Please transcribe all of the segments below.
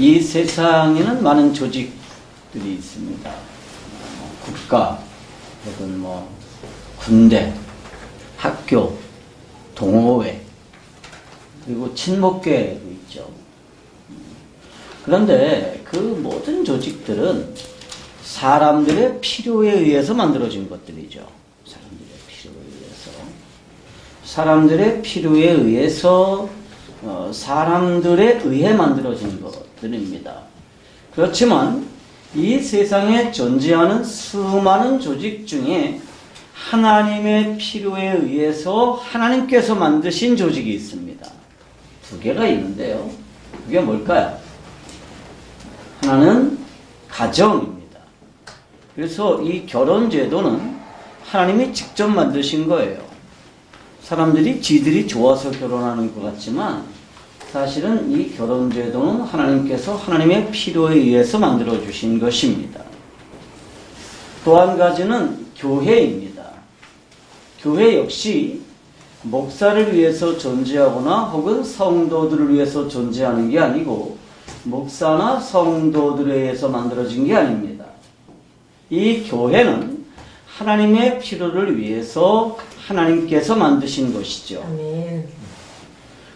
이 세상에는 많은 조직들이 있습니다. 국가, 혹은 군대, 학교, 동호회, 그리고 친목계도 있죠. 그런데 그 모든 조직들은 사람들의 필요에 의해서 만들어진 것들이죠. 사람들의 필요에 의해서 사람들에 의해 만들어진 것들입니다. 그렇지만 이 세상에 존재하는 수많은 조직 중에 하나님의 필요에 의해서 하나님께서 만드신 조직이 있습니다. 두 개가 있는데요. 그게 뭘까요? 하나는 가정입니다. 그래서 이 결혼제도는 하나님이 직접 만드신 거예요. 사람들이 지들이 좋아서 결혼하는 것 같지만 사실은 이 결혼제도는 하나님께서 하나님의 필요에 의해서 만들어주신 것입니다. 또 한 가지는 교회입니다. 교회 역시 목사를 위해서 존재하거나 혹은 성도들을 위해서 존재하는 게 아니고 목사나 성도들에 의해서 만들어진 게 아닙니다. 이 교회는 하나님의 필요를 위해서 하나님께서 만드신 것이죠. 아멘.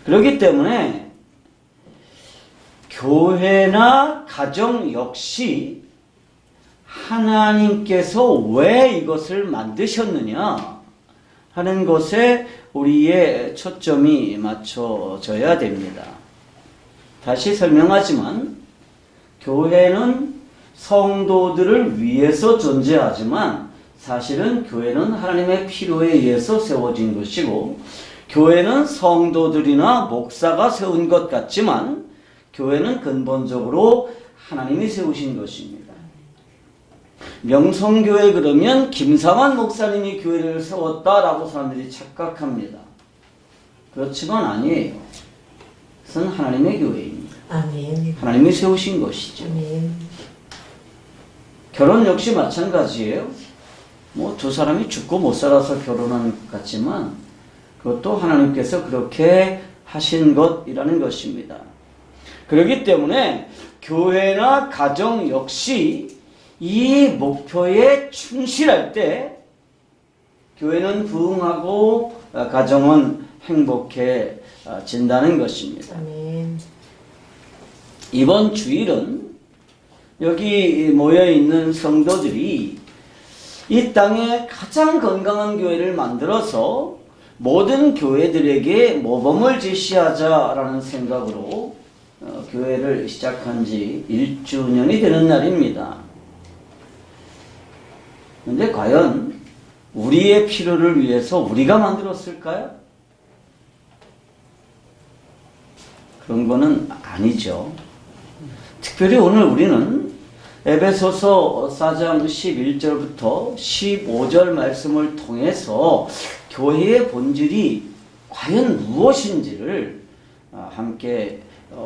그렇기 때문에 교회나 가정 역시 하나님께서 왜 이것을 만드셨느냐 하는 것에 우리의 초점이 맞춰져야 됩니다. 다시 설명하지만 교회는 성도들을 위해서 존재하지만 사실은 교회는 하나님의 필요에 의해서 세워진 것이고 교회는 성도들이나 목사가 세운 것 같지만 교회는 근본적으로 하나님이 세우신 것입니다. 명성교회 그러면 김상환 목사님이 교회를 세웠다라고 사람들이 착각합니다. 그렇지만 아니에요. 그것은 하나님의 교회입니다. 아멘. 하나님이 세우신 것이죠. 아멘. 결혼 역시 마찬가지예요. 두 사람이 죽고 못 살아서 결혼하는 것 같지만 그것도 하나님께서 그렇게 하신 것이라는 것입니다. 그렇기 때문에 교회나 가정 역시 이 목표에 충실할 때 교회는 부흥하고 가정은 행복해진다는 것입니다. 아멘. 이번 주일은 여기 모여있는 성도들이 이 땅에 가장 건강한 교회를 만들어서 모든 교회들에게 모범을 제시하자라는 생각으로 교회를 시작한 지 1주년이 되는 날입니다. 그런데 과연 우리의 필요를 위해서 우리가 만들었을까요? 그런 거는 아니죠. 특별히 오늘 우리는 에베소서 4장 11절부터 15절 말씀을 통해서 교회의 본질이 과연 무엇인지를 함께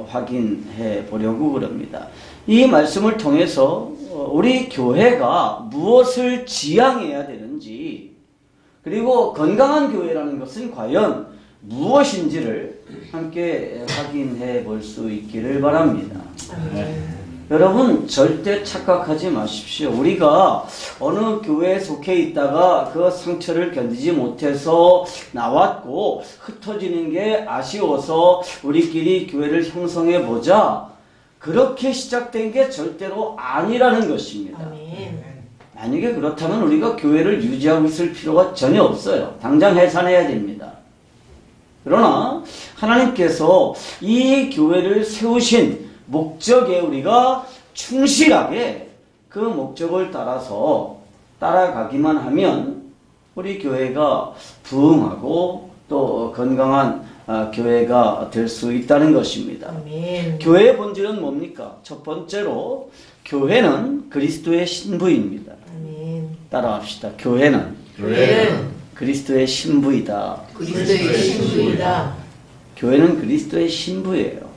확인해 보려고 그럽니다. 이 말씀을 통해서 우리 교회가 무엇을 지향해야 되는지 그리고 건강한 교회라는 것은 과연 무엇인지를 함께 확인해 볼 수 있기를 바랍니다. 여러분 절대 착각하지 마십시오. 우리가 어느 교회에 속해 있다가 그 상처를 견디지 못해서 나왔고 흩어지는 게 아쉬워서 우리끼리 교회를 형성해 보자 그렇게 시작된 게 절대로 아니라는 것입니다. 아멘. 만약에 그렇다면 우리가 교회를 유지하고 있을 필요가 전혀 없어요. 당장 해산해야 됩니다. 그러나 하나님께서 이 교회를 세우신 목적에 우리가 충실하게 그 목적을 따라서 따라가기만 하면 우리 교회가 부흥하고 또 건강한 교회가 될 수 있다는 것입니다. 아멘. 교회의 본질은 뭡니까? 첫 번째로 교회는 그리스도의 신부입니다. 아멘. 따라합시다. 교회는 그리스도의 신부이다. 그리스도의 신부이다. 교회는 그리스도의 신부예요.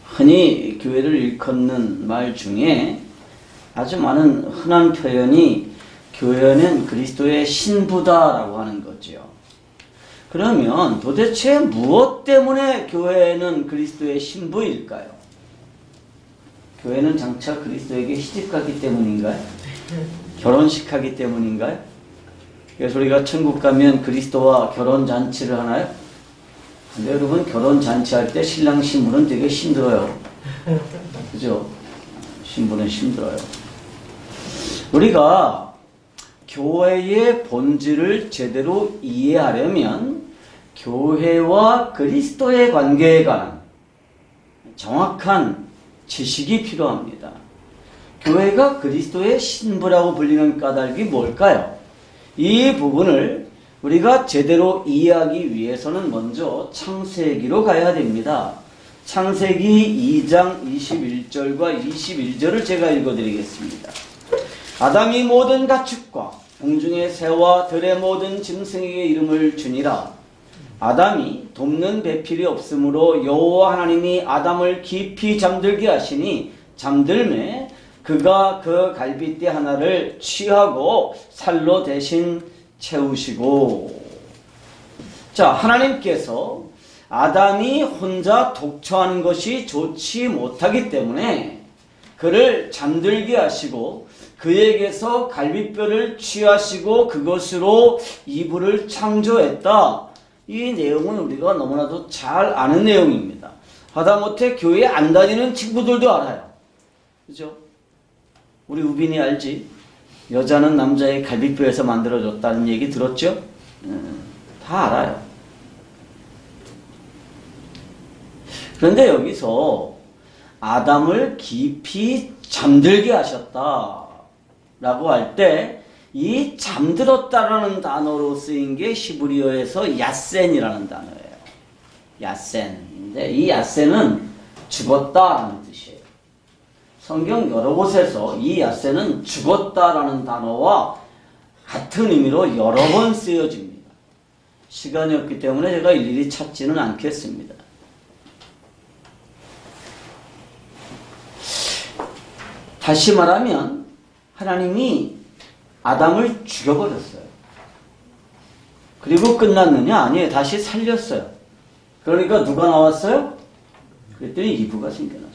흔히 교회를 일컫는 말 중에 아주 많은 흔한 표현이 교회는 그리스도의 신부다라고 하는 거죠. 그러면 도대체 무엇 때문에 교회는 그리스도의 신부일까요? 교회는 장차 그리스도에게 시집가기 때문인가요? 결혼식하기 때문인가요? 그래서 우리가 천국 가면 그리스도와 결혼잔치를 하나요? 근데 여러분, 결혼잔치할 때 신랑 신부는 되게 힘들어요. 그죠? 신부는 힘들어요. 우리가 교회의 본질을 제대로 이해하려면 교회와 그리스도의 관계에 관한 정확한 지식이 필요합니다. 교회가 그리스도의 신부라고 불리는 까닭이 뭘까요? 이 부분을 우리가 제대로 이해하기 위해서는 먼저 창세기로 가야 됩니다. 창세기 2장 21절과 21절을 제가 읽어드리겠습니다. 아담이 모든 가축과 공중의 새와 들의 모든 짐승에게 이름을 주니라. 아담이 돕는 배필이 없으므로 여호와 하나님이 아담을 깊이 잠들게 하시니 잠들매 그가 그 갈빗대 하나를 취하고 살로 대신 채우시고. 자, 하나님께서 아담이 혼자 독처하는 것이 좋지 못하기 때문에 그를 잠들게 하시고 그에게서 갈빗뼈를 취하시고 그것으로 이불을 창조했다. 이 내용은 우리가 너무나도 잘 아는 내용입니다. 하다못해 교회에 안 다니는 친구들도 알아요. 그죠? 우리 우빈이 알지? 여자는 남자의 갈빗뼈에서 만들어졌다는 얘기 들었죠? 다 알아요. 그런데 여기서 아담을 깊이 잠들게 하셨다 라고 할 때 이 잠들었다라는 단어로 쓰인 게 히브리어에서 야센이라는 단어예요. 야센인데 이 야센은 죽었다라는 뜻이에요. 성경 여러 곳에서 이 야센은 죽었다라는 단어와 같은 의미로 여러 번 쓰여집니다. 시간이 없기 때문에 제가 일일이 찾지는 않겠습니다. 다시 말하면 하나님이 아담을 죽여버렸어요. 그리고 끝났느냐? 아니에요. 다시 살렸어요. 그러니까 누가 나왔어요? 그랬더니 이브가 생겨났어요.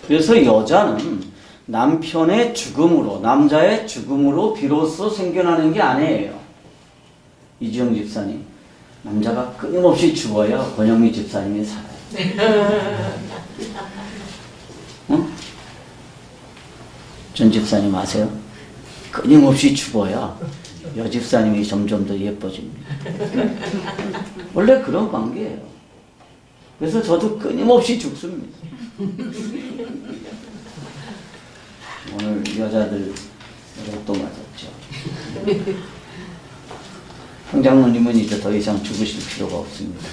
그래서 여자는 남편의 죽음으로, 남자의 죽음으로 비로소 생겨나는 게 아니에요. 이주영 집사님, 남자가 끊임없이 죽어야 권영미 집사님이 살아요. 응? 전 집사님 아세요? 끊임없이 죽어야 여 집사님이 점점 더 예뻐집니다. 원래 그런 관계예요. 그래서 저도 끊임없이 죽습니다. 오늘 여자들 로또 맞았죠. 황장로님은 이제 더 이상 죽으실 필요가 없습니다.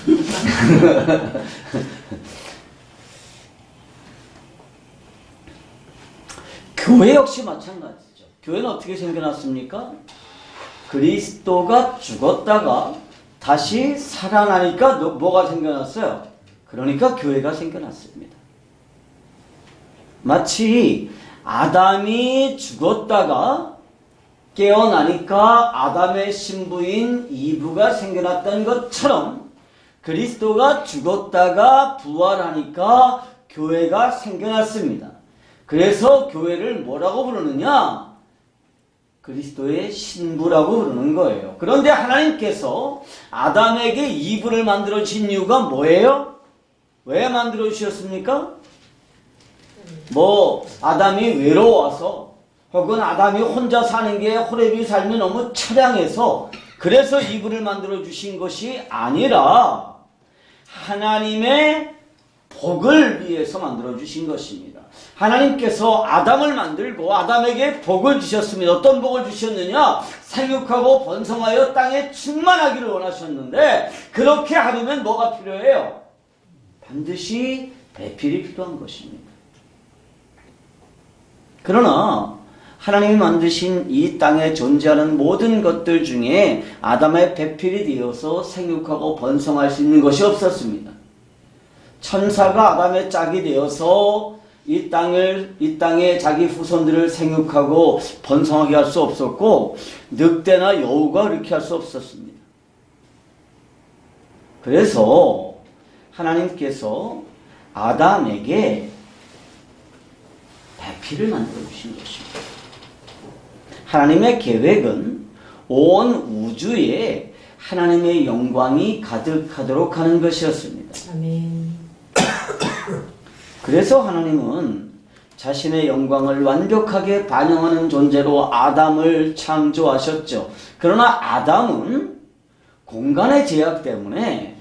교회 역시 마찬가지죠. 교회는 어떻게 생겨났습니까? 그리스도가 죽었다가 다시 살아나니까 뭐가 생겨났어요? 그러니까 교회가 생겨났습니다. 마치 아담이 죽었다가 깨어나니까 아담의 신부인 이브가 생겨났던 것처럼 그리스도가 죽었다가 부활하니까 교회가 생겨났습니다. 그래서 교회를 뭐라고 부르느냐? 그리스도의 신부라고 부르는 거예요. 그런데 하나님께서 아담에게 이브를 만들어 주신 이유가 뭐예요? 왜 만들어 주셨습니까? 아담이 외로워서 혹은 아담이 혼자 사는 게 호레비 삶이 너무 처량해서 그래서 이브를 만들어 주신 것이 아니라 하나님의 복을 위해서 만들어 주신 것입니다. 하나님께서 아담을 만들고 아담에게 복을 주셨습니다. 어떤 복을 주셨느냐? 생육하고 번성하여 땅에 충만하기를 원하셨는데 그렇게 하려면 뭐가 필요해요? 반드시 배필이 필요한 것입니다. 그러나 하나님이 만드신 이 땅에 존재하는 모든 것들 중에 아담의 배필이 되어서 생육하고 번성할 수 있는 것이 없었습니다. 천사가 아담의 짝이 되어서 이 땅에 자기 후손들을 생육하고 번성하게 할 수 없었고 늑대나 여우가 그렇게 할 수 없었습니다. 그래서 하나님께서 아담에게 배필을 만들어 주신 것입니다. 하나님의 계획은 온 우주에 하나님의 영광이 가득하도록 하는 것이었습니다. 아멘. 그래서 하나님은 자신의 영광을 완벽하게 반영하는 존재로 아담을 창조하셨죠. 그러나 아담은 공간의 제약 때문에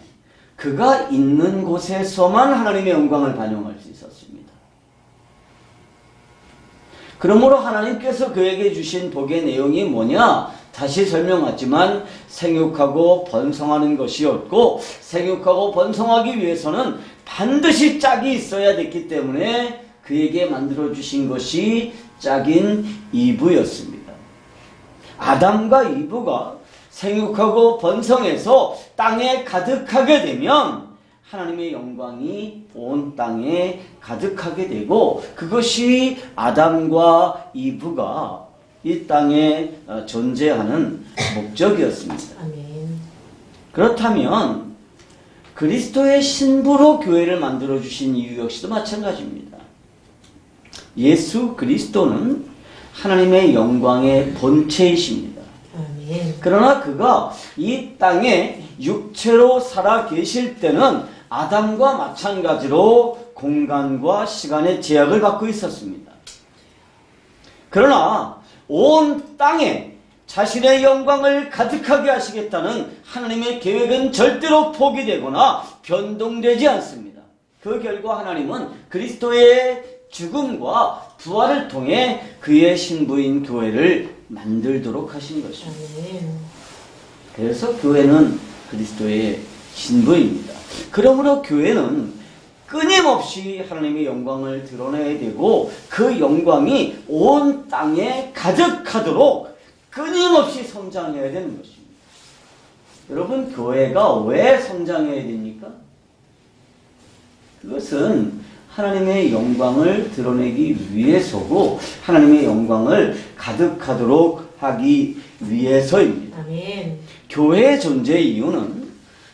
그가 있는 곳에서만 하나님의 영광을 반영할 수 있었습니다. 그러므로 하나님께서 그에게 주신 복의 내용이 뭐냐? 다시 설명하지만 생육하고 번성하는 것이었고, 생육하고 번성하기 위해서는 반드시 짝이 있어야 됐기 때문에 그에게 만들어주신 것이 짝인 이브였습니다. 아담과 이브가 생육하고 번성해서 땅에 가득하게 되면 하나님의 영광이 온 땅에 가득하게 되고, 그것이 아담과 이브가 이 땅에 존재하는 목적이었습니다. 아멘. 그렇다면 그리스도의 신부로 교회를 만들어주신 이유 역시도 마찬가지입니다. 예수 그리스도는 하나님의 영광의 본체이십니다. 아멘. 그러나 그가 이 땅에 육체로 살아 계실 때는 아담과 마찬가지로 공간과 시간의 제약을 받고 있었습니다. 그러나 온 땅에 자신의 영광을 가득하게 하시겠다는 하나님의 계획은 절대로 포기되거나 변동되지 않습니다. 그 결과 하나님은 그리스도의 죽음과 부활을 통해 그의 신부인 교회를 만들도록 하신 것입니다. 아멘. 그래서 교회는 그리스도의 신부입니다. 그러므로 교회는 끊임없이 하나님의 영광을 드러내야 되고, 그 영광이 온 땅에 가득하도록 끊임없이 성장해야 되는 것입니다. 여러분, 교회가 왜 성장해야 됩니까? 그것은 하나님의 영광을 드러내기 위해서고, 하나님의 영광을 가득하도록 하기 위해서입니다. 아멘. 교회의 존재의 이유는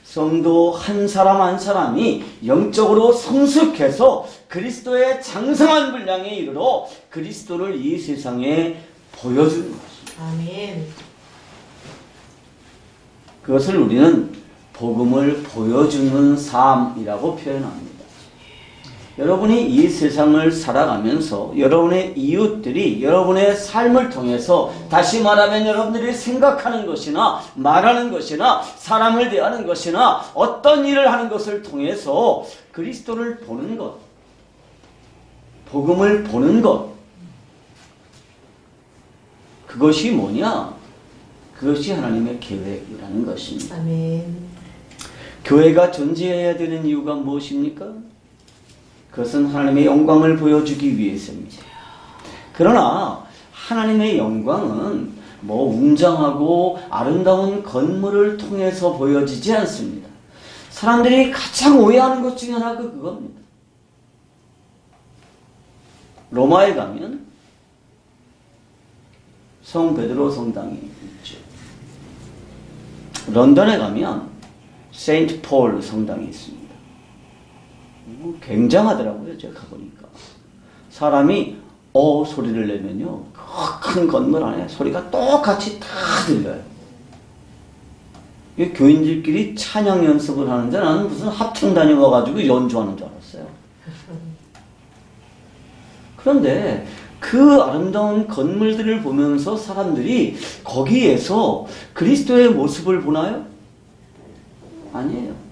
성도 한 사람 한 사람이 영적으로 성숙해서 그리스도의 장성한 분량에 이르러 그리스도를 이 세상에 보여주는 것입니다. 아멘. 그것을 우리는 복음을 보여주는 삶이라고 표현합니다. 여러분이 이 세상을 살아가면서 여러분의 이웃들이 여러분의 삶을 통해서, 다시 말하면 여러분들이 생각하는 것이나 말하는 것이나 사람을 대하는 것이나 어떤 일을 하는 것을 통해서 그리스도를 보는 것, 복음을 보는 것, 그것이 뭐냐? 그것이 하나님의 계획이라는 것입니다. 아멘. 교회가 존재해야 되는 이유가 무엇입니까? 그것은 하나님의 영광을 보여주기 위해서입니다. 그러나 하나님의 영광은 뭐 웅장하고 아름다운 건물을 통해서 보여지지 않습니다. 사람들이 가장 오해하는 것 중에 하나가 그겁니다. 로마에 가면 성 베드로 성당이 있죠. 런던에 가면 세인트 폴 성당이 있습니다. 굉장하더라고요. 제가 가보니까 사람이 소리를 내면요, 큰 건물 안에 소리가 똑같이 다 들려요. 교인들끼리 찬양 연습을 하는데 나는 무슨 합창 다녀가지고 연주하는 줄 알았어요. 그런데 그 아름다운 건물들을 보면서 사람들이 거기에서 그리스도의 모습을 보나요? 아니에요.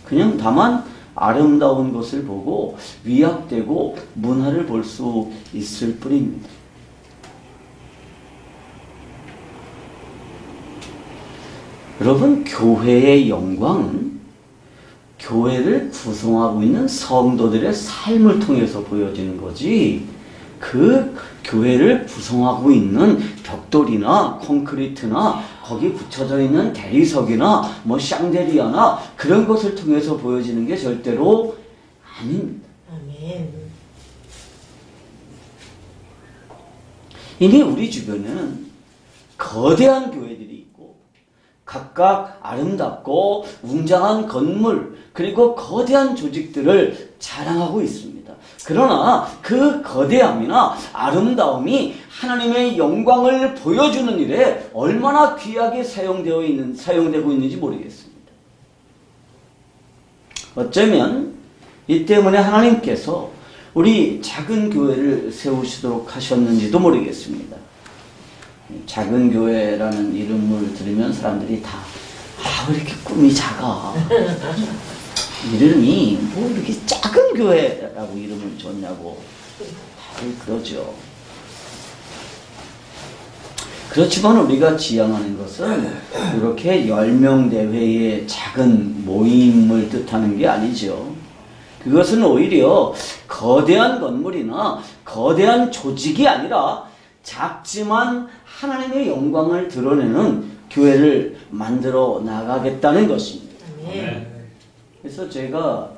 그냥 다만 아름다운 것을 보고 위압되고 문화를 볼 수 있을 뿐입니다. 여러분, 교회의 영광은 교회를 구성하고 있는 성도들의 삶을 통해서 보여지는 거지, 그 교회를 구성하고 있는 벽돌이나 콘크리트나 거기 붙여져 있는 대리석이나 뭐 샹데리아나 그런 것을 통해서 보여지는 게 절대로 아닙니다. 아멘. 이미 우리 주변에는 거대한 교회들이 있고 각각 아름답고 웅장한 건물 그리고 거대한 조직들을 자랑하고 있습니다. 그러나 그 거대함이나 아름다움이 하나님의 영광을 보여주는 일에 얼마나 귀하게 사용되고 있는지 모르겠습니다. 어쩌면 이 때문에 하나님께서 우리 작은 교회를 세우시도록 하셨는지도 모르겠습니다. 작은 교회라는 이름을 들으면 사람들이 다 왜 이렇게 꿈이 작아? 이름이 뭐 이렇게 작은 교회라고 이름을 줬냐고 다들 그러죠. 그렇지만 우리가 지향하는 것은 이렇게 10명 내외의 작은 모임을 뜻하는 게 아니죠. 그것은 오히려 거대한 건물이나 거대한 조직이 아니라 작지만 하나님의 영광을 드러내는 교회를 만들어 나가겠다는 것입니다. 그래서 제가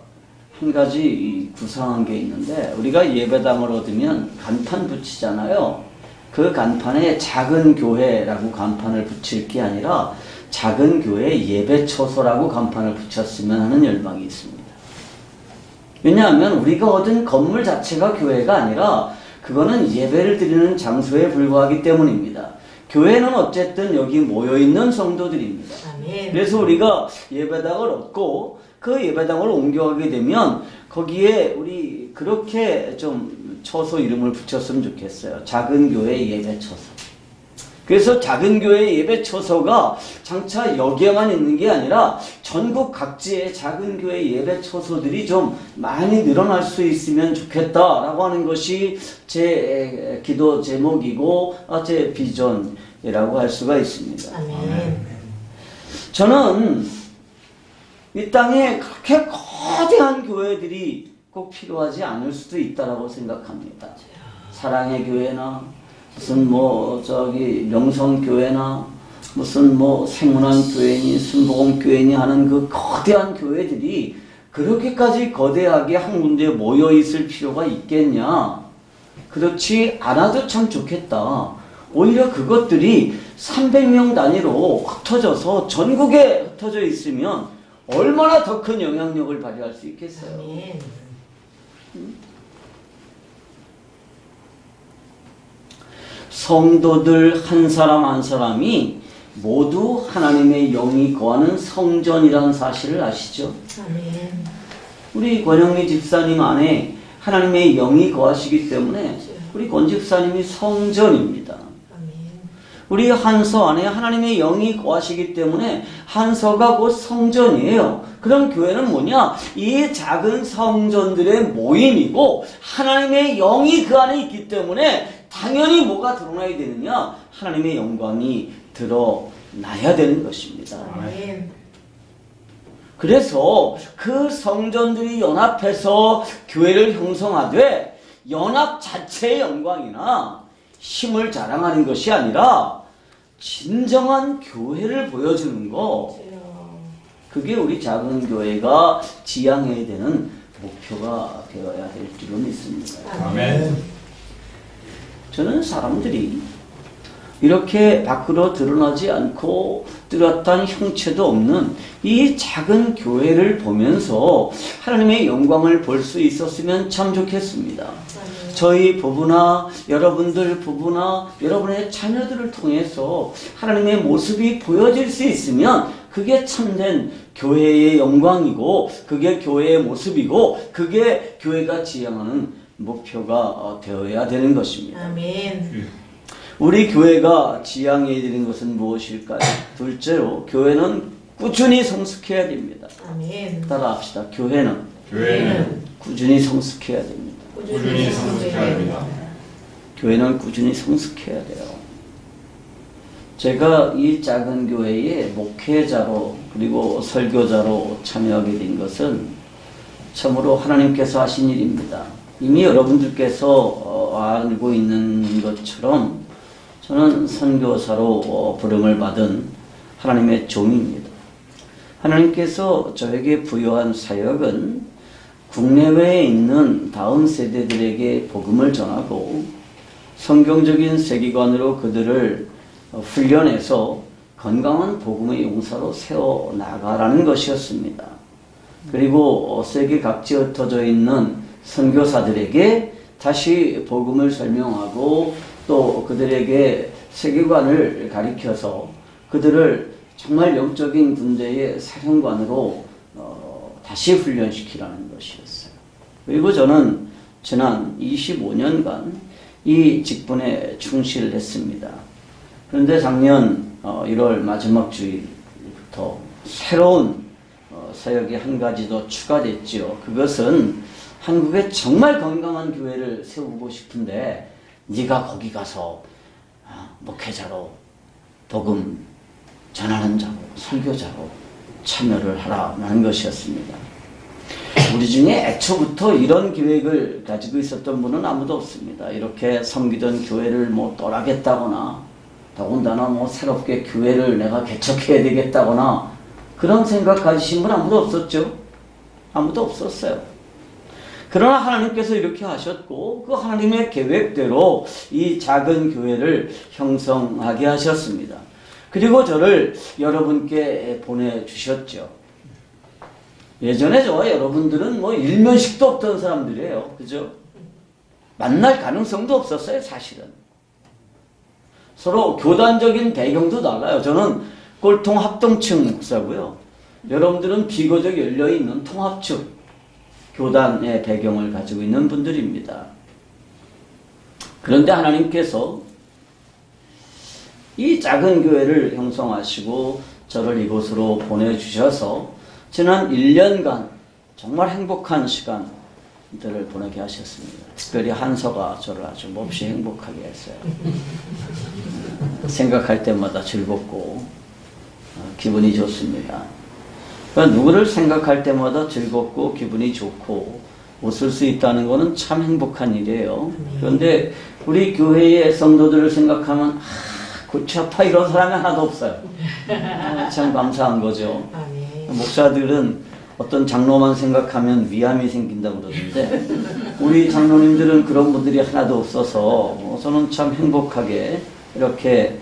한 가지 구상한 게 있는데, 우리가 예배당을 얻으면 간판 붙이잖아요. 그 간판에 작은 교회라고 간판을 붙일 게 아니라 작은 교회 예배처소라고 간판을 붙였으면 하는 열망이 있습니다. 왜냐하면 우리가 얻은 건물 자체가 교회가 아니라 그거는 예배를 드리는 장소에 불과하기 때문입니다. 교회는 어쨌든 여기 모여있는 성도들입니다. 아멘. 그래서 우리가 예배당을 얻고 그 예배당을 옮겨가게 되면 거기에 우리 그렇게 좀 처소 이름을 붙였으면 좋겠어요. 작은 교회 예배처소. 그래서 작은 교회 예배처소가 장차 여기에만 있는 게 아니라 전국 각지의 작은 교회 예배처소들이 좀 많이 늘어날 수 있으면 좋겠다라고 하는 것이 제 기도 제목이고 제 비전이라고 할 수가 있습니다. 아멘. 저는 이 땅에 그렇게 거대한 교회들이 꼭 필요하지 않을 수도 있다라고 생각합니다. 사랑의 교회나 무슨 명성교회나 무슨 생문안교회니 순복음교회니 하는 그 거대한 교회들이 그렇게까지 거대하게 한 군데에 모여 있을 필요가 있겠냐? 그렇지 않아도 참 좋겠다. 오히려 그것들이 300명 단위로 흩어져서 전국에 흩어져 있으면 얼마나 더 큰 영향력을 발휘할 수 있겠어요. 아멘. 성도들 한 사람 한 사람이 모두 하나님의 영이 거하는 성전이라는 사실을 아시죠? 아멘. 우리 권영미 집사님 안에 하나님의 영이 거하시기 때문에 우리 권 집사님이 성전입니다. 아멘. 우리 한서 안에 하나님의 영이 거하시기 때문에 한서가 곧 성전이에요. 그럼 교회는 뭐냐? 이 작은 성전들의 모임이고 하나님의 영이 그 안에 있기 때문에 당연히 뭐가 드러나야 되느냐? 하나님의 영광이 드러나야 되는 것입니다. 아멘. 그래서 그 성전들이 연합해서 교회를 형성하되 연합 자체의 영광이나 힘을 자랑하는 것이 아니라 진정한 교회를 보여주는 거, 그게 우리 작은 교회가 지향해야 되는 목표가 되어야 될 줄로 믿습니다. 아멘. 저는 사람들이 이렇게 밖으로 드러나지 않고 뚜렷한 형체도 없는 이 작은 교회를 보면서 하나님의 영광을 볼 수 있었으면 참 좋겠습니다. 저희 부부나 여러분들 부부나 여러분의 자녀들을 통해서 하나님의 모습이 보여질 수 있으면 그게 참된 교회의 영광이고 그게 교회의 모습이고 그게 교회가 지향하는 목표가 되어야 되는 것입니다. 아멘. 우리 교회가 지향해야 되는 것은 무엇일까요? 둘째로 교회는 꾸준히 성숙해야 됩니다. 아멘. 따라합시다. 교회는 꾸준히 성숙해야 됩니다. 꾸준히 성숙해야 합니다. 교회는 꾸준히 성숙해야 돼요. 제가 이 작은 교회의 목회자로 그리고 설교자로 참여하게 된 것은 참으로 하나님께서 하신 일입니다. 이미 여러분들께서 알고 있는 것처럼 저는 선교사로 부름을 받은 하나님의 종입니다. 하나님께서 저에게 부여한 사역은 국내외에 있는 다음 세대들에게 복음을 전하고 성경적인 세계관으로 그들을 훈련해서 건강한 복음의 용사로 세워나가라는 것이었습니다. 그리고 세계 각지에 흩어져 있는 선교사들에게 다시 복음을 설명하고 또 그들에게 세계관을 가리켜서 그들을 정말 영적인 군대의 사령관으로 다시 훈련시키라는 것이었어요. 그리고 저는 지난 25년간 이 직분에 충실했습니다. 그런데 작년 1월 마지막 주일부터 새로운 사역이 한 가지 더 추가됐지요. 그것은 한국에 정말 건강한 교회를 세우고 싶은데 네가 거기 가서 목회자로 복음 전하는 자로 설교자로 참여를 하라는 것이었습니다. 우리 중에 애초부터 이런 계획을 가지고 있었던 분은 아무도 없습니다. 이렇게 섬기던 교회를 뭐 떠나겠다거나 더군다나 새롭게 교회를 내가 개척해야 되겠다거나 그런 생각 가지신 분 아무도 없었죠. 아무도 없었어요. 그러나 하나님께서 이렇게 하셨고 그 하나님의 계획대로 이 작은 교회를 형성하게 하셨습니다. 그리고 저를 여러분께 보내주셨죠. 예전에 저와 여러분들은 일면식도 없던 사람들이에요. 그죠? 만날 가능성도 없었어요, 사실은. 서로 교단적인 배경도 달라요. 저는 꼴통 합동층 목사고요. 여러분들은 비교적 열려있는 통합측 교단의 배경을 가지고 있는 분들입니다. 그런데 하나님께서 이 작은 교회를 형성하시고 저를 이곳으로 보내주셔서 지난 1년간 정말 행복한 시간들을 보내게 하셨습니다. 특별히 한서가 저를 아주 몹시 행복하게 했어요. 생각할 때마다 즐겁고 기분이 좋습니다. 그러니까 누구를 생각할 때마다 즐겁고 기분이 좋고 웃을 수 있다는 것은 참 행복한 일이에요. 그런데 우리 교회의 성도들을 생각하면 골치 아파 이런 사람이 하나도 없어요. 참 감사한 거죠. 목사들은 어떤 장로만 생각하면 위암이 생긴다고 그러는데 우리 장로님들은 그런 분들이 하나도 없어서 저는 참 행복하게 이렇게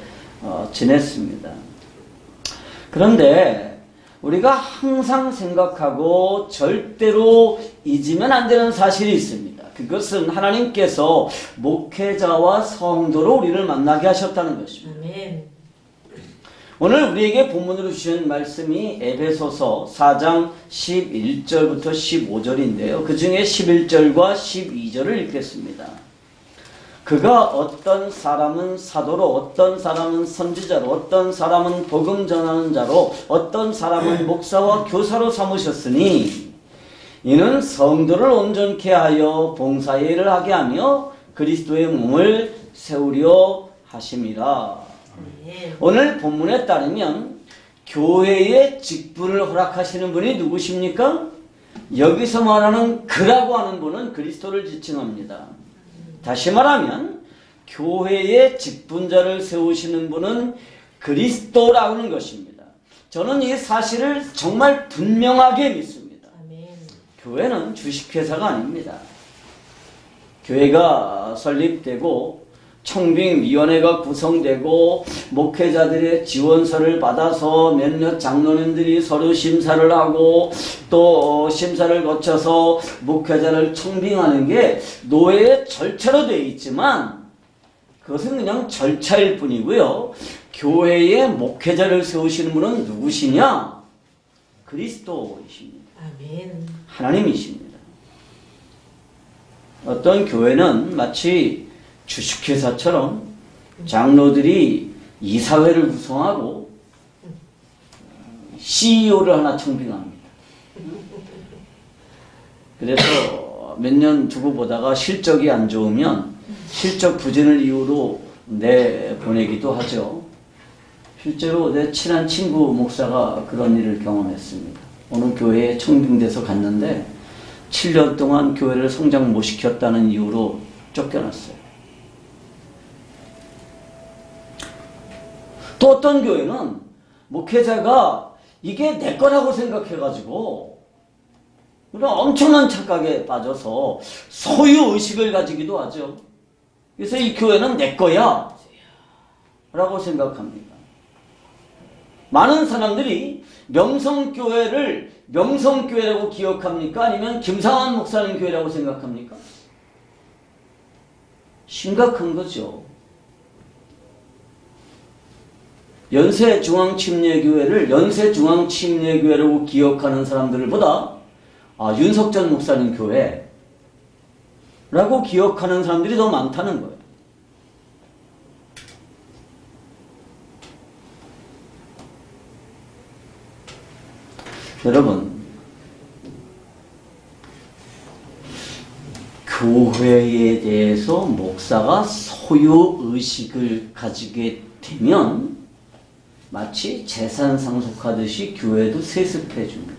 지냈습니다. 그런데 우리가 항상 생각하고 절대로 잊으면 안 되는 사실이 있습니다. 그것은 하나님께서 목회자와 성도로 우리를 만나게 하셨다는 것입니다. 아멘. 오늘 우리에게 본문으로 주신 말씀이 에베소서 4장 11절부터 15절인데요. 그 중에 11절과 12절을 읽겠습니다. 그가 어떤 사람은 사도로, 어떤 사람은 선지자로, 어떤 사람은 복음 전하는 자로, 어떤 사람은 목사와 교사로 삼으셨으니 이는 성도를 온전케 하여 봉사의 일을 하게 하며 그리스도의 몸을 세우려 하심이라. 오늘 본문에 따르면 교회의 직분을 허락하시는 분이 누구십니까? 여기서 말하는 그라고 하는 분은 그리스도를 지칭합니다. 다시 말하면 교회의 직분자를 세우시는 분은 그리스도라고 하는 것입니다. 저는 이 사실을 정말 분명하게 믿습니다. 교회는 주식회사가 아닙니다. 교회가 설립되고 청빙위원회가 구성되고 목회자들의 지원서를 받아서 몇몇 장로님들이 서류 심사를 하고 또 심사를 거쳐서 목회자를 청빙하는 게 노예의 절차로 되어 있지만 그것은 그냥 절차일 뿐이고요. 교회의 목회자를 세우시는 분은 누구시냐? 그리스도이십니다. 아멘. 하나님이십니다. 어떤 교회는 마치 주식회사처럼 장로들이 이사회를 구성하고 CEO를 하나 청빙합니다. 그래서 몇 년 두고 보다가 실적이 안 좋으면 실적 부진을 이유로 내보내기도 하죠. 실제로 내 친한 친구 목사가 그런 일을 경험했습니다. 어느 교회에 청빙돼서 갔는데 7년 동안 교회를 성장 못 시켰다는 이유로 쫓겨났어요. 또 어떤 교회는 목회자가 이게 내 거라고 생각해가지고 엄청난 착각에 빠져서 소유의식을 가지기도 하죠. 그래서 이 교회는 내 거야 라고 생각합니다. 많은 사람들이 명성교회를 명성교회라고 기억합니까? 아니면 김상환 목사님 교회라고 생각합니까? 심각한 거죠. 연세중앙침례교회를 연세중앙침례교회라고 기억하는 사람들보다 윤석전 목사님 교회라고 기억하는 사람들이 더 많다는 거예요. 여러분, 교회에 대해서 목사가 소유의식을 가지게 되면 마치 재산 상속하듯이 교회도 세습해 줍니다.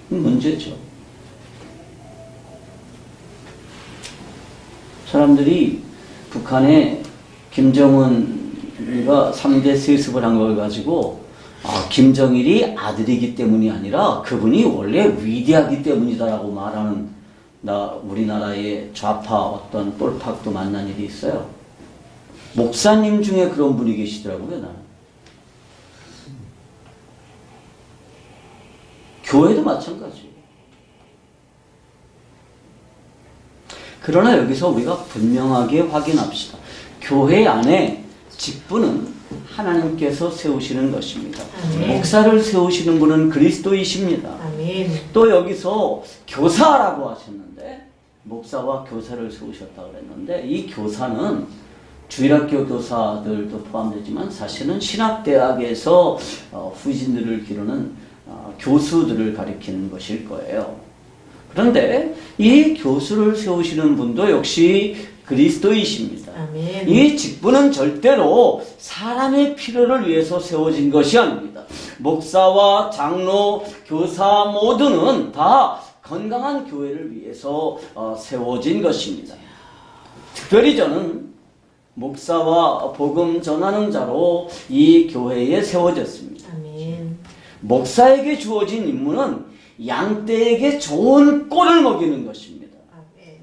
문제죠. 사람들이 북한에 김정은이가 3대 세습을 한 걸 가지고 김정일이 아들이기 때문이 아니라 그분이 원래 위대하기 때문이다라고 말하는 우리나라의 좌파 어떤 똘팍도 만난 일이 있어요. 목사님 중에 그런 분이 계시더라고요. 나는. 교회도 마찬가지예요. 그러나 여기서 우리가 분명하게 확인합시다. 교회 안에 직분은 하나님께서 세우시는 것입니다. 아멘. 목사를 세우시는 분은 그리스도이십니다. 아멘. 또 여기서 교사라고 하셨는데 목사와 교사를 세우셨다고 그랬는데 이 교사는 주일학교 교사들도 포함되지만 사실은 신학대학에서 후진들을 기르는 교수들을 가리키는 것일 거예요. 그런데 이 교수를 세우시는 분도 역시 그리스도이십니다. 아멘. 이 직분은 절대로 사람의 필요를 위해서 세워진 것이 아닙니다. 목사와 장로, 교사 모두는 다 건강한 교회를 위해서 세워진 것입니다. 특별히 저는 목사와 복음 전하는 자로 이 교회에 세워졌습니다. 아멘. 목사에게 주어진 임무는 양떼에게 좋은 꼴을 먹이는 것입니다. 아멘.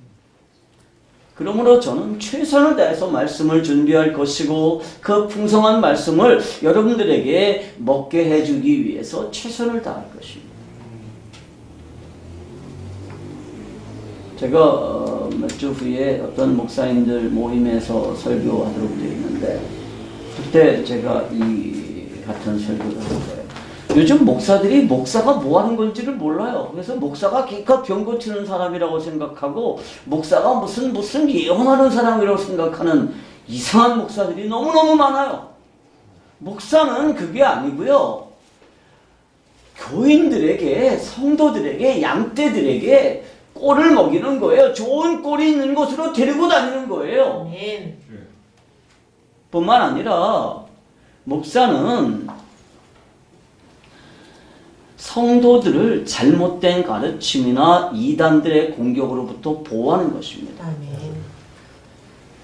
그러므로 저는 최선을 다해서 말씀을 준비할 것이고 그 풍성한 말씀을 여러분들에게 먹게 해주기 위해서 최선을 다할 것입니다. 제가 몇 주 후에 어떤 목사님들 모임에서 설교하도록 되어 있는데 그때 제가 이 같은 설교를 할 거예요. 요즘 목사들이 목사가 뭐 하는 건지를 몰라요. 그래서 목사가 기껏 병 고치는 사람이라고 생각하고 목사가 무슨 예언하는 사람이라고 생각하는 이상한 목사들이 너무너무 많아요. 목사는 그게 아니고요. 교인들에게, 성도들에게, 양떼들에게 꼴을 먹이는 거예요. 좋은 꼴이 있는 곳으로 데리고 다니는 거예요. 아멘. 뿐만 아니라 목사는 성도들을 잘못된 가르침이나 이단들의 공격으로부터 보호하는 것입니다. 아멘.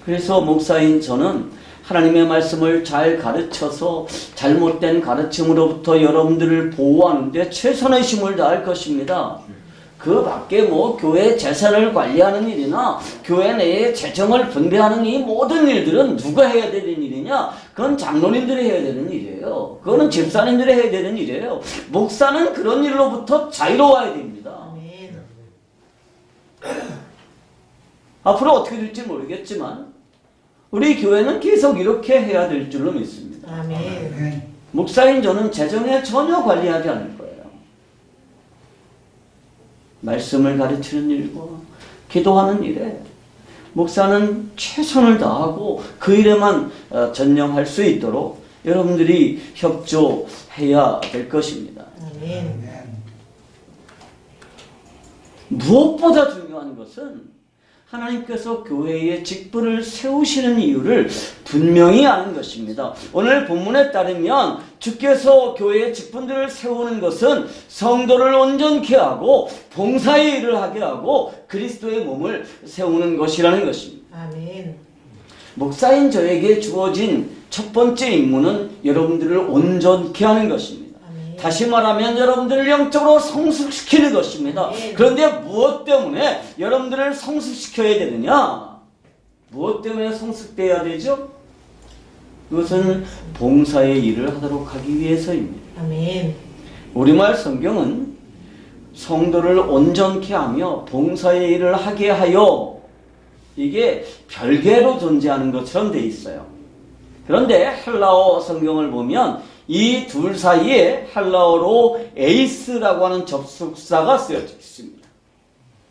그래서 목사인 저는 하나님의 말씀을 잘 가르쳐서 잘못된 가르침으로부터 여러분들을 보호하는 데 최선의 힘을 다할 것입니다. 그 밖에 교회 재산을 관리하는 일이나 교회 내에 재정을 분배하는 이 모든 일들은 누가 해야 되는 일이냐? 그건 장로님들이 해야 되는 일이에요. 그거는 집사님들이 해야 되는 일이에요. 목사는 그런 일로부터 자유로워야 됩니다. 아멘. 앞으로 어떻게 될지 모르겠지만 우리 교회는 계속 이렇게 해야 될 줄로 믿습니다. 아멘. 목사인 저는 재정에 전혀 관리하지 않을 거예요. 말씀을 가르치는 일과 기도하는 일에 목사는 최선을 다하고 그 일에만 전념할 수 있도록 여러분들이 협조해야 될 것입니다. 아멘. 무엇보다 중요한 것은 하나님께서 교회의 직분을 세우시는 이유를 분명히 아는 것입니다. 오늘 본문에 따르면 주께서 교회의 직분들을 세우는 것은 성도를 온전케 하고 봉사의 일을 하게 하고 그리스도의 몸을 세우는 것이라는 것입니다. 아멘. 목사인 저에게 주어진 첫 번째 임무는 여러분들을 온전케 하는 것입니다. 다시 말하면 여러분들을 영적으로 성숙시키는 것입니다. 그런데 무엇 때문에 여러분들을 성숙시켜야 되느냐? 무엇 때문에 성숙돼야 되죠? 그것은 봉사의 일을 하도록 하기 위해서입니다. 아멘. 우리말 성경은 성도를 온전케 하며 봉사의 일을 하게 하여 이게 별개로 존재하는 것처럼 되어 있어요. 그런데 헬라어 성경을 보면 이 둘 사이에 헬라어로 에이스라고 하는 접속사가 쓰여져 있습니다.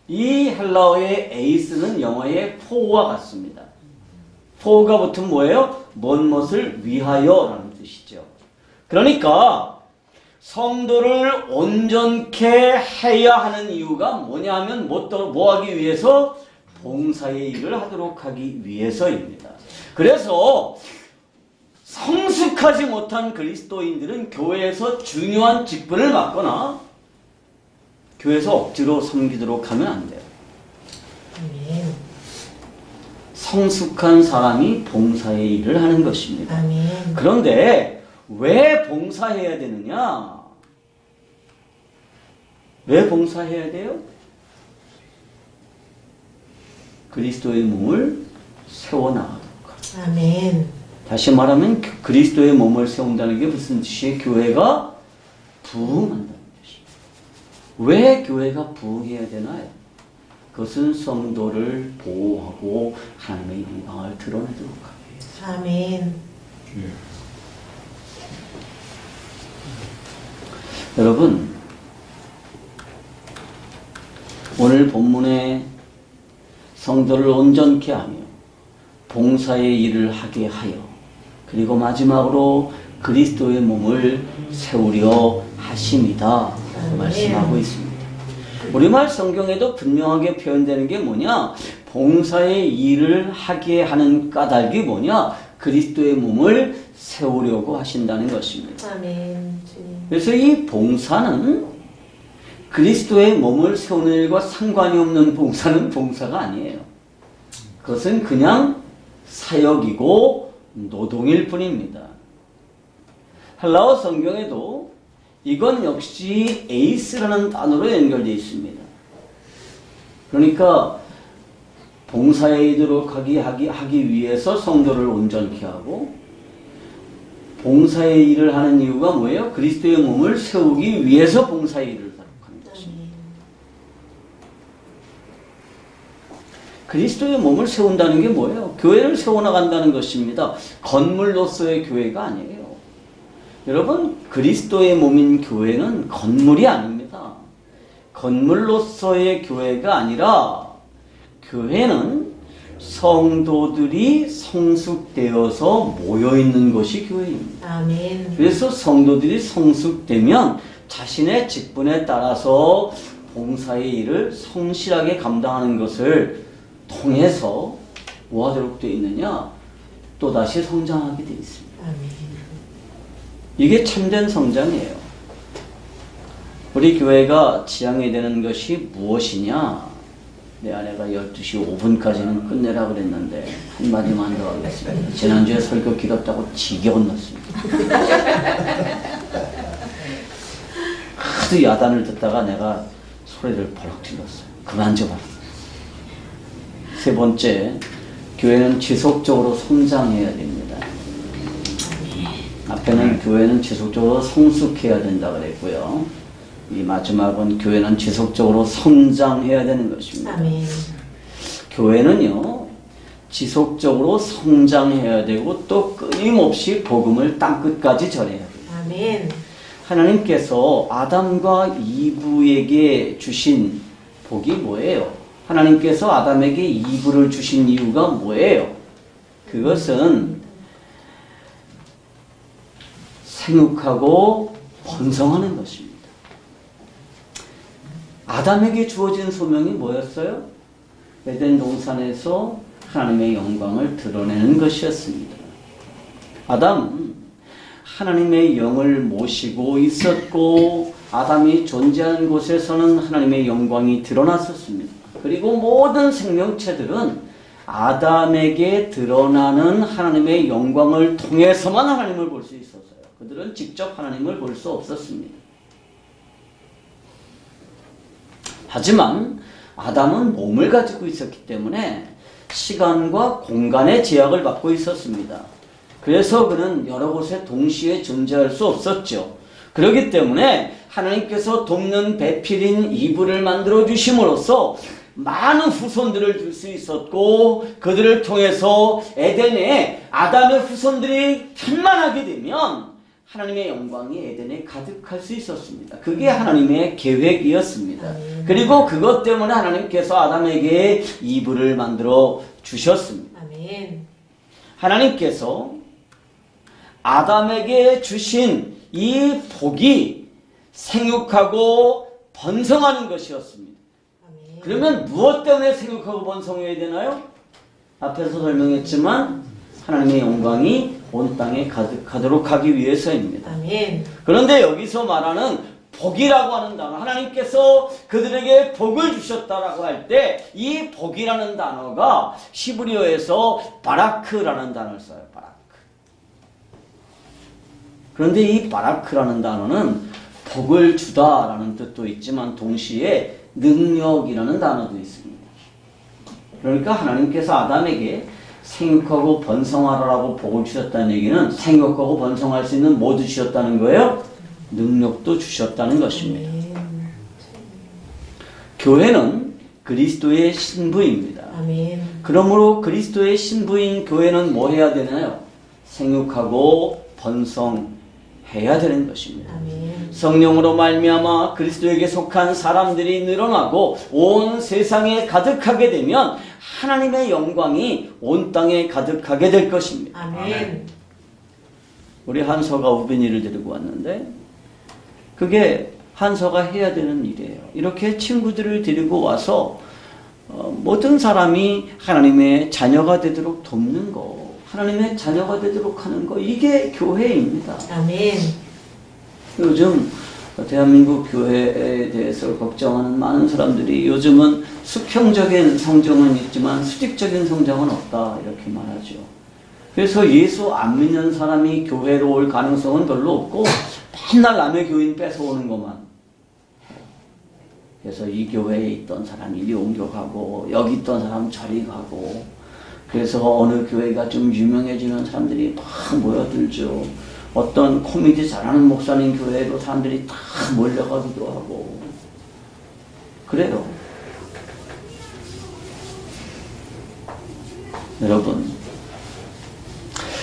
이 헬라어의 에이스는 영어의 for와 같습니다. for가 붙으면 뭐예요? 뭔 것을 위하여라는 뜻이죠. 그러니까 성도를 온전케 해야 하는 이유가 뭐냐 하면 뭐 하기 위해서? 봉사의 일을 하도록 하기 위해서입니다. 그래서 성숙하지 못한 그리스도인들은 교회에서 중요한 직분을 맡거나 교회에서 억지로 섬기도록 하면 안 돼요. 아멘. 성숙한 사람이 봉사의 일을 하는 것입니다. 아멘. 그런데 왜 봉사해야 되느냐? 왜 봉사해야 돼요? 그리스도의 몸을 세워나가도록 하라. 아멘. 다시 말하면 그리스도의 몸을 세운다는 게 무슨 뜻이에요? 교회가 부흥한다는 뜻이에요. 왜 교회가 부흥해야 되나요? 그것은 성도를 보호하고 하나님의 영광을 드러내도록 하기 위해서. 아멘. 여러분, 오늘 본문에 성도를 온전케 하며 봉사의 일을 하게 하여 그리고 마지막으로 그리스도의 몸을 세우려 하심이다 말씀하고 있습니다. 우리말 성경에도 분명하게 표현되는 게 뭐냐? 봉사의 일을 하게 하는 까닭이 뭐냐? 그리스도의 몸을 세우려고 하신다는 것입니다. 아멘. 주님. 그래서 이 봉사는 그리스도의 몸을 세우는 일과 상관이 없는 봉사는 봉사가 아니에요. 그것은 그냥 사역이고 노동일 뿐입니다. 헬라어 성경에도 이건 역시 에이스라는 단어로 연결되어 있습니다. 그러니까 봉사에 이르도록 하기 위해서 성도를 온전케 하고 봉사의 일을 하는 이유가 뭐예요? 그리스도의 몸을 세우기 위해서 봉사의 일을 하는 것입니다. 그리스도의 몸을 세운다는 게 뭐예요? 교회를 세워나간다는 것입니다. 건물로서의 교회가 아니에요. 여러분, 그리스도의 몸인 교회는 건물이 아닙니다. 건물로서의 교회가 아니라 교회는 성도들이 성숙되어서 모여있는 것이 교회입니다. 아멘. 그래서 성도들이 성숙되면 자신의 직분에 따라서 봉사의 일을 성실하게 감당하는 것을 통해서 뭐 하도록 되어 있느냐? 또다시 성장하게 되어 있습니다. 아멘. 이게 참된 성장이에요. 우리 교회가 지향해야 되는 것이 무엇이냐? 내 아내가 12시 5분까지는 끝내라 그랬는데 한마디만 더 하겠습니다. 지난주에 설교 길었다고 지겨 혼났습니다. 하도 야단을 듣다가 내가 소리를 버럭 질렀어요. 그만 좀 하라. 세 번째, 교회는 지속적으로 성장해야 됩니다. 앞에는 교회는 지속적으로 성숙해야 된다 그랬고요. 이 마지막은 교회는 지속적으로 성장해야 되는 것입니다. 아멘. 교회는요, 지속적으로 성장해야 되고 또 끊임없이 복음을 땅끝까지 전해야 돼요. 아멘. 하나님께서 아담과 이브에게 주신 복이 뭐예요? 하나님께서 아담에게 이브를 주신 이유가 뭐예요? 그것은 생육하고 번성하는 것입니다. 아담에게 주어진 소명이 뭐였어요? 에덴 동산에서 하나님의 영광을 드러내는 것이었습니다. 아담은 하나님의 영을 모시고 있었고 아담이 존재하는 곳에서는 하나님의 영광이 드러났었습니다. 그리고 모든 생명체들은 아담에게 드러나는 하나님의 영광을 통해서만 하나님을 볼 수 있었어요. 그들은 직접 하나님을 볼 수 없었습니다. 하지만 아담은 몸을 가지고 있었기 때문에 시간과 공간의 제약을 받고 있었습니다. 그래서 그는 여러 곳에 동시에 존재할 수 없었죠. 그렇기 때문에 하나님께서 돕는 배필인 이브를 만들어 주심으로써 많은 후손들을 줄 수 있었고, 그들을 통해서 에덴에 아담의 후손들이 충만하게 되면 하나님의 영광이 에덴에 가득할 수 있었습니다. 그게 하나님의 계획이었습니다. 그리고 그것 때문에 하나님께서 아담에게 이브를 만들어 주셨습니다. 아멘. 하나님께서 아담에게 주신 이 복이 생육하고 번성하는 것이었습니다. 아멘. 그러면 무엇 때문에 생육하고 번성해야 되나요? 앞에서 설명했지만 하나님의 영광이 온 땅에 가득하도록 하기 위해서입니다. 아멘. 그런데 여기서 말하는 복이라고 하는 단어, 하나님께서 그들에게 복을 주셨다라고 할 때 이 복이라는 단어가 히브리어에서 바라크라는 단어를 써요. 바라크. 그런데 이 바라크라는 단어는 복을 주다라는 뜻도 있지만 동시에 능력이라는 단어도 있습니다. 그러니까 하나님께서 아담에게 생육하고 번성하라고 복을 주셨다는 얘기는 생육하고 번성할 수 있는 모두 주셨다는 거예요. 능력도 주셨다는 것입니다. 교회는 그리스도의 신부입니다. 아멘. 그러므로 그리스도의 신부인 교회는 뭐 해야 되나요? 생육하고 번성해야 되는 것입니다. 아멘. 성령으로 말미암아 그리스도에게 속한 사람들이 늘어나고 온 세상에 가득하게 되면 하나님의 영광이 온 땅에 가득하게 될 것입니다. 아멘. 우리 한서가 우빈이를 데리고 왔는데 그게 한서가 해야 되는 일이에요. 이렇게 친구들을 데리고 와서 모든 사람이 하나님의 자녀가 되도록 돕는 거, 하나님의 자녀가 되도록 하는 거, 이게 교회입니다. 아멘. 요즘 대한민국 교회에 대해서 걱정하는 많은 사람들이 요즘은 수평적인 성정은 있지만 수직적인 성정은 없다 이렇게 말하죠. 그래서 예수 안 믿는 사람이 교회로 올 가능성은 별로 없고 맨날 남의 교인 뺏어오는 것만. 그래서 이 교회에 있던 사람 이리 옮겨가고 여기 있던 사람 저리 가고, 그래서 어느 교회가 좀 유명해지는 사람들이 막 모여들죠. 어떤 코미디 잘하는 목사님 교회로 사람들이 다 몰려가기도 하고 그래요. 여러분,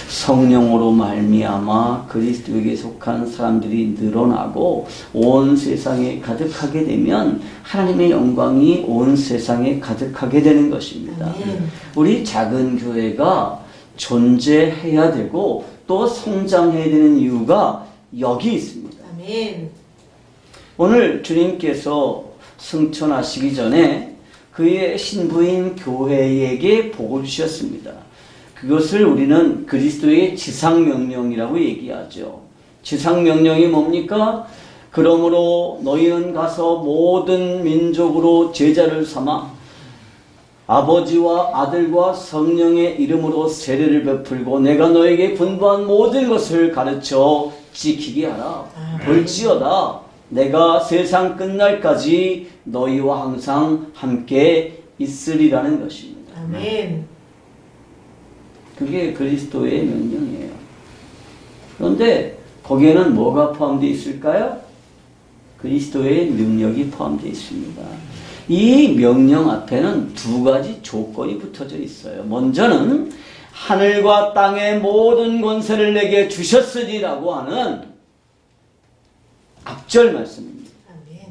성령으로 말미암아 그리스도에게 속한 사람들이 늘어나고 온 세상에 가득하게 되면 하나님의 영광이 온 세상에 가득하게 되는 것입니다. 아멘. 우리 작은 교회가 존재해야 되고 또 성장해야 되는 이유가 여기 있습니다. 아멘. 오늘 주님께서 승천하시기 전에 그의 신부인 교회에게 복을 주셨습니다. 그것을 우리는 그리스도의 지상명령이라고 얘기하죠. 지상명령이 뭡니까? 그러므로 너희는 가서 모든 민족으로 제자를 삼아 아버지와 아들과 성령의 이름으로 세례를 베풀고 내가 너에게 분부한 모든 것을 가르쳐 지키게 하라. 볼지어다 내가 세상 끝날까지 너희와 항상 함께 있으리라는 것입니다. 아멘. 그게 그리스도의 명령이에요. 그런데 거기에는 뭐가 포함되어 있을까요? 그리스도의 능력이 포함되어 있습니다. 이 명령 앞에는 두 가지 조건이 붙어져 있어요. 먼저는 하늘과 땅의 모든 권세를 내게 주셨으리라고 하는 앞절 말씀입니다. 아멘.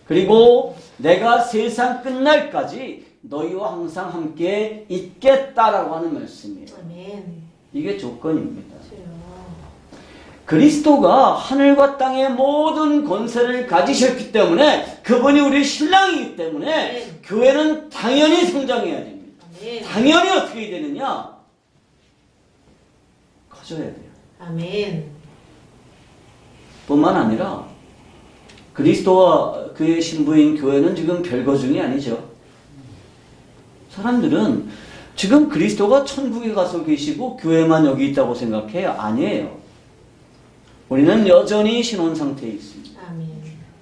그리고 내가 세상 끝날까지 너희와 항상 함께 있겠다라고 하는 말씀이에요. 아멘. 이게 조건입니다. 주여. 그리스도가 하늘과 땅의 모든 권세를 가지셨기 때문에 그분이 우리 신랑이기 때문에 교회는 당연히 성장해야 됩니다. 아멘. 당연히 어떻게 되느냐? 커져야 돼요. 아멘. 뿐만 아니라 그리스도와 그의 신부인 교회는 지금 별거 중이 아니죠. 사람들은 지금 그리스도가 천국에 가서 계시고 교회만 여기 있다고 생각해요. 아니에요. 우리는 여전히 신혼 상태에 있습니다. 아멘.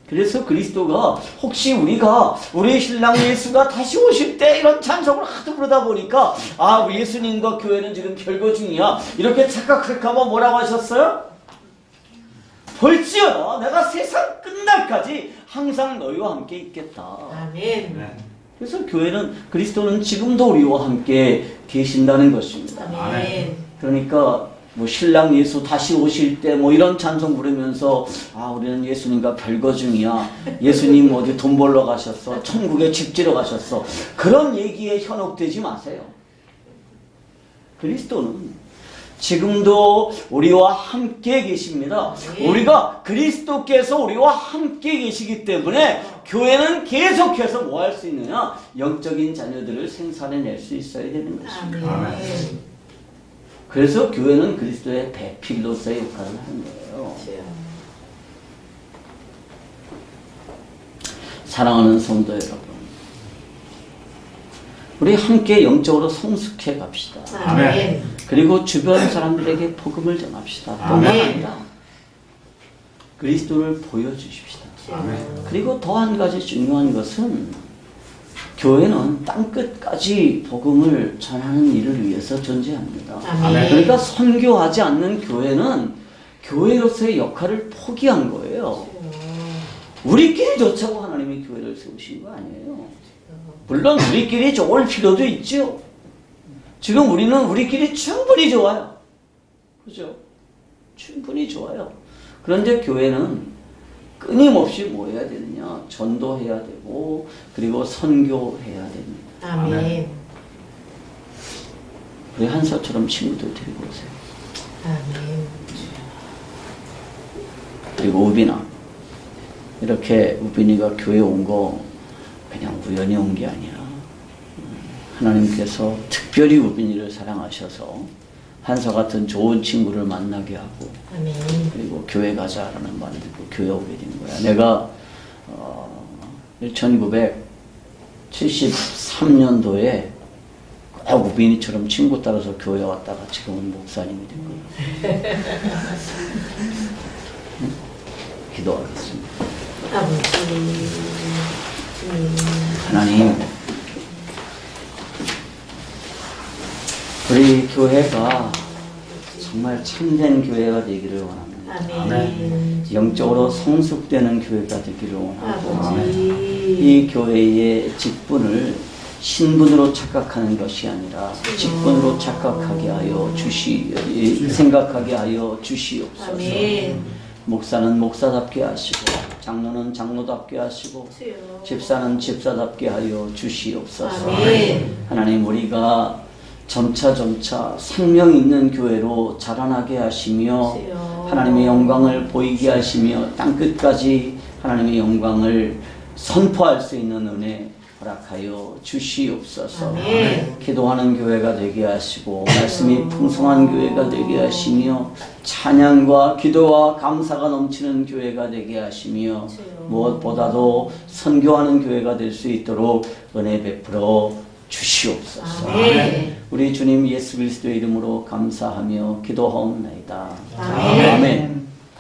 그래서 그리스도가 혹시 우리 신랑 예수가 다시 오실 때 이런 찬송을 하도 부르다 보니까 아, 우리 예수님과 교회는 지금 별거 중이야 이렇게 착각할까봐 뭐라고 하셨어요? 볼지어다 내가 세상 끝날까지 항상 너희와 함께 있겠다. 아멘. 그래서 그리스도는 지금도 우리와 함께 계신다는 것입니다. 아멘. 그러니까 뭐 신랑 예수 다시 오실 때 뭐 이런 찬송 부르면서 아, 우리는 예수님과 별거 중이야. 예수님 어디 돈 벌러 가셨어. 천국에 집 지러 가셨어. 그런 얘기에 현혹되지 마세요. 그리스도는 지금도 우리와 함께 계십니다. 우리가 그리스도께서 우리와 함께 계시기 때문에 교회는 계속해서 뭐 할 수 있느냐? 영적인 자녀들을 생산해낼 수 있어야 되는 것입니다. 아멘. 그래서 교회는 그리스도의 배필로서의 역할을 하는 거예요. 사랑하는 성도 여러분, 우리 함께 영적으로 성숙해 갑시다. 아멘. 그리고 주변 사람들에게 복음을 전합시다. 뿐만 아니라 그리스도를 보여주십시다. 그리고 더 한 가지 중요한 것은 교회는 땅끝까지 복음을 전하는 일을 위해서 존재합니다. 아멘. 그러니까 선교하지 않는 교회는 교회로서의 역할을 포기한 거예요. 우리끼리 좋자고 하나님이 교회를 세우신 거 아니에요. 물론 우리끼리 좋을 필요도 있죠. 지금 우리는 우리끼리 충분히 좋아요. 그죠? 충분히 좋아요. 그런데 교회는 끊임없이 뭐 해야 되느냐? 전도해야 되고, 그리고 선교해야 됩니다. 아멘. 우리 한서처럼 친구들 데리고 오세요. 아멘. 그리고 우빈아, 이렇게 우빈이가 교회 온 거 그냥 우연히 온 게 아니라 하나님께서 특별히 우빈이를 사랑하셔서 한서 같은 좋은 친구를 만나게 하고, 아멘. 그리고 교회 가자라는 말을 듣고 교회 오게 된 거야. 내가 1973년도에 꼭 우빈이처럼 친구 따라서 교회 왔다가 지금은 목사님이 된 거야. 응? 기도하겠습니다. 아버지. 하나님, 우리 교회가 정말 참된 교회가 되기를 원합니다. 아멘. 영적으로 성숙되는 교회가 되기를 원하고, 아버지. 이 교회의 직분을 신분으로 착각하는 것이 아니라 직분으로 착각하게 하여 생각하게 하여 주시옵소서. 아멘. 목사는 목사답게 하시고, 장로는 장로답게 하시고, 집사는 집사답게 하여 주시옵소서. 아멘. 하나님, 우리가 점차 생명 있는 교회로 자라나게 하시며 하나님의 영광을 보이게 하시며 땅끝까지 하나님의 영광을 선포할 수 있는 은혜 허락하여 주시옵소서. 아멘. 기도하는 교회가 되게 하시고 말씀이 풍성한 교회가 되게 하시며 찬양과 기도와 감사가 넘치는 교회가 되게 하시며 무엇보다도 선교하는 교회가 될 수 있도록 은혜 베풀어 주시옵소서. 아멘. 우리 주님 예수 그리스도의 이름으로 감사하며 기도하옵나이다. 아멘. 아멘.